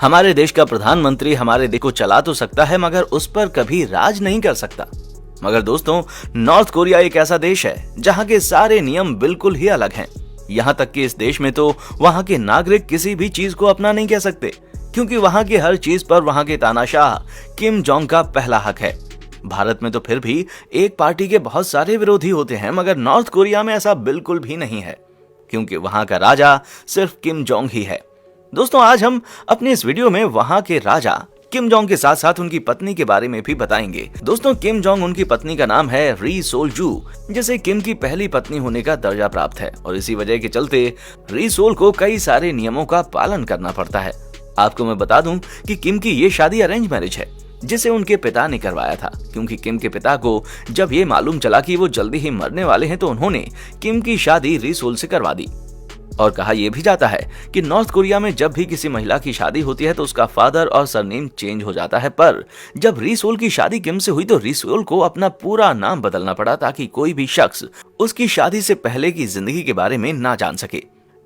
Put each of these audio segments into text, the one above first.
हमारे देश का प्रधानमंत्री हमारे देश को चला तो सकता है मगर उस पर कभी राज नहीं कर सकता। मगर दोस्तों, नॉर्थ कोरिया एक ऐसा देश है जहां के सारे नियम बिल्कुल ही अलग हैं। यहां तक कि इस देश में तो वहां के नागरिक किसी भी चीज को अपना नहीं कह सकते, क्योंकि वहां की हर चीज पर वहां के तानाशाह किम जोंग का पहला हक है। भारत में तो फिर भी एक पार्टी के बहुत सारे विरोधी होते हैं, मगर नॉर्थ कोरिया में ऐसा बिल्कुल भी नहीं है, क्योंकि वहां का राजा सिर्फ किम जोंग ही है। दोस्तों, आज हम अपने इस वीडियो में वहां के राजा किम जोंग के साथ साथ उनकी पत्नी के बारे में भी बताएंगे। दोस्तों, किम जोंग, उनकी पत्नी का नाम है री सोल जू, जिसे किम की पहली पत्नी होने का दर्जा प्राप्त है और इसी वजह के चलते री सोल को कई सारे नियमों का पालन करना पड़ता है। आपको मैं बता दूं कि किम की ये शादी अरेंज मैरिज है, जिसे उनके पिता ने करवाया था, क्योंकि किम के पिता को जब ये मालूम चला कि वो जल्दी ही मरने वाले हैं तो उन्होंने किम की शादी री सोल से करवा दी। और कहा यह भी जाता है कि नॉर्थ कोरिया में जब भी किसी महिला की शादी होती है तो उसका फादर और सरनेम चेंज हो जाता है, पर जब री सोल की शादी किम से हुई तो री सोल को अपना पूरा नाम बदलना पड़ा ताकि कोई भी शख्स उसकी शादी से पहले की जिंदगी के बारे में ना जान सके।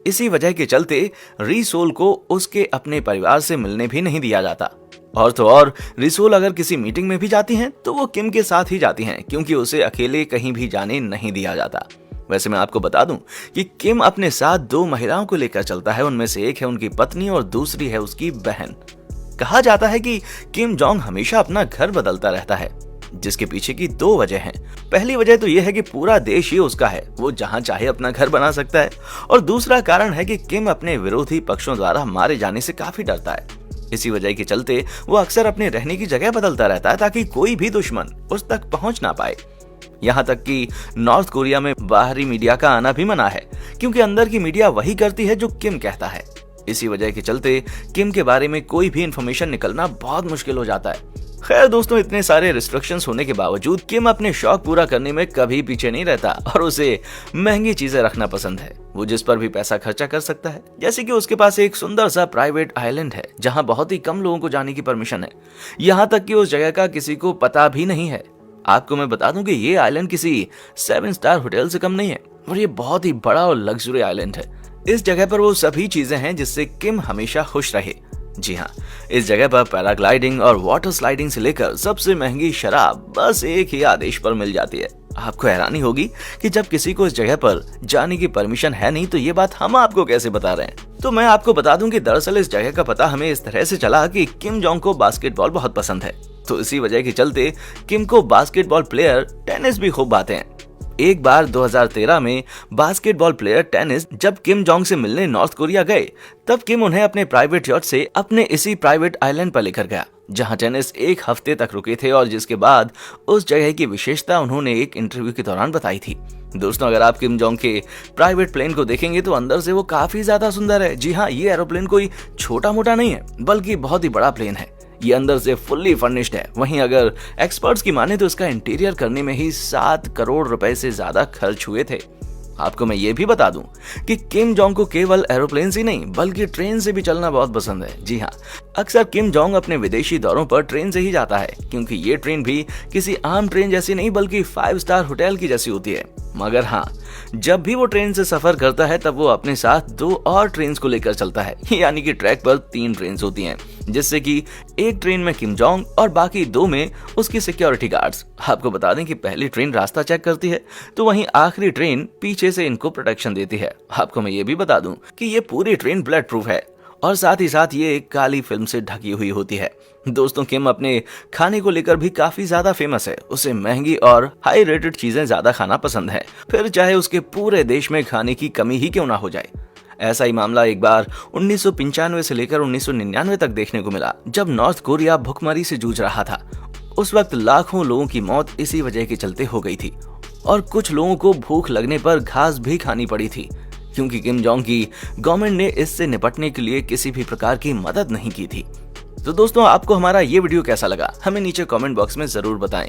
इसी वजह के चलते री सोल को उसके अपने परिवार से मिलने भी नहीं दिया जाता। और तो और, री सोल अगर किसी मीटिंग में भी जाती हैं तो वो किम के साथ ही जाती हैं, क्योंकि उसे अकेले कहीं भी जाने नहीं दिया जाता। वैसे मैं आपको बता दूं कि किम अपने साथ दो महिलाओं को लेकर चलता है। उनमें से एक है उनकी पत्नी और दूसरी है उसकी बहन। कहा जाता है कि किम जोंग हमेशा अपना घर बदलता रहता है, जिसके पीछे की दो वजह हैं। पहली वजह तो यह है कि पूरा देश ही उसका है, वो जहां चाहे अपना घर बना सकता है। और दूसरा कारण है कि किम अपने विरोधी पक्षों द्वारा मारे जाने से काफी डरता है। इसी वजह के चलते वो अक्सर अपने रहने की जगह बदलता रहता है ताकि कोई भी दुश्मन उस तक पहुंच ना पाए। यहाँ तक कि नॉर्थ कोरिया में बाहरी मीडिया का आना भी मना है, क्योंकि अंदर की मीडिया वही करती है जो किम कहता है। इसी वजह के चलते किम के बारे में कोई भी इंफॉर्मेशन निकलना बहुत मुश्किल हो जाता है। खैर दोस्तों, इतने सारे रिस्ट्रिक्शंस होने के बावजूद किम अपने शौक पूरा करने में कभी पीछे नहीं रहता और उसे महंगी चीजें रखना पसंद है। वो जिस पर भी पैसा खर्चा कर सकता है, जैसे कि उसके पास एक सुंदर सा प्राइवेट आइलैंड है जहां बहुत ही कम लोगों को जाने की परमिशन है। यहाँ तक कि उस जगह का किसी को पता भी नहीं है। आपको मैं बता दूं कि ये आइलैंड किसी 7 स्टार होटल से कम नहीं है और ये बहुत ही बड़ा और लग्जरी आइलैंड है। इस जगह पर वो सभी चीजें हैं जिससे किम हमेशा खुश रहे। जी हाँ, इस जगह पर पैराग्लाइडिंग और वाटर स्लाइडिंग से लेकर सबसे महंगी शराब बस एक ही आदेश पर मिल जाती है। आपको हैरानी होगी कि जब किसी को इस जगह पर जाने की परमिशन है नहीं तो ये बात हम आपको कैसे बता रहे हैं। तो मैं आपको बता दूं कि दरअसल इस जगह का पता हमें इस तरह से चला कि किम जोंग को बास्केटबॉल बहुत पसंद है, तो इसी वजह के चलते किम को बास्केटबॉल प्लेयर टेनिस भी खूब आते हैं। एक बार 2013 में बास्केटबॉल प्लेयर टेनिस जब किम जोंग से मिलने नॉर्थ कोरिया गए, तब किम उन्हें अपने प्राइवेट यॉट से अपने इसी प्राइवेट आइलैंड पर लेकर गया, जहां टेनिस एक हफ्ते तक रुके थे और जिसके बाद उस जगह की विशेषता उन्होंने एक इंटरव्यू के दौरान बताई थी। दोस्तों, अगर आप किम जोंग के प्राइवेट प्लेन को देखेंगे तो अंदर से वो काफी ज्यादा सुंदर है। जी हाँ, ये एरोप्लेन कोई छोटा मोटा नहीं है, बल्कि बहुत ही बड़ा प्लेन है। ये अंदर से फुल्ली फर्निश्ड है। वहीं अगर एक्सपर्ट्स की माने तो इसका इंटीरियर करने में ही 7 करोड़ रुपए से ज्यादा खर्च हुए थे। आपको मैं ये भी बता दूं कि किम जोंग को केवल एरोप्लेन ही नहीं बल्कि ट्रेन से भी चलना बहुत पसंद है। जी हाँ, अक्सर किम जोंग अपने विदेशी दौरों पर ट्रेन से ही जाता है, क्योंकि ये ट्रेन भी किसी आम ट्रेन जैसी नहीं बल्कि 5 स्टार होटल की जैसी होती है। मगर हाँ, जब भी वो ट्रेन से सफर करता है तब वो अपने साथ 2 और ट्रेन को लेकर चलता है, यानी कि ट्रैक पर 3 ट्रेन होती हैं, जिससे कि एक ट्रेन में किम जोंग और बाकी 2 में उसकी सिक्योरिटी गार्ड्स। आपको बता दें कि पहली ट्रेन रास्ता चेक करती है, तो वहीं आखिरी ट्रेन पीछे से इनको प्रोटेक्शन देती है। आपको मैं ये भी बता दूं कि ये पूरी ट्रेन बुलेट प्रूफ है और साथ ही साथ ये एक काली फिल्म से ढकी हुई होती है। दोस्तों, किम अपने खाने को लेकर भी काफी ज्यादा फेमस है। उसे महंगी और हाई रेटेड चीजें ज्यादा खाना पसंद है, फिर चाहे उसके पूरे देश में खाने की कमी ही क्यों ना हो जाए। ऐसा ही मामला एक बार 1995 से लेकर 1999 तक देखने को मिला, जब नॉर्थ कोरिया भुखमरी से जूझ रहा था। उस वक्त लाखों लोगों की मौत इसी वजह के चलते हो गई थी और कुछ लोगों को भूख लगने पर घास भी खानी पड़ी थी, क्योंकि किम जोंग की गवर्नमेंट ने इससे निपटने के लिए किसी भी प्रकार की मदद नहीं की थी। तो दोस्तों, आपको हमारा ये वीडियो कैसा लगा हमें नीचे कमेंट बॉक्स में जरूर बताएं।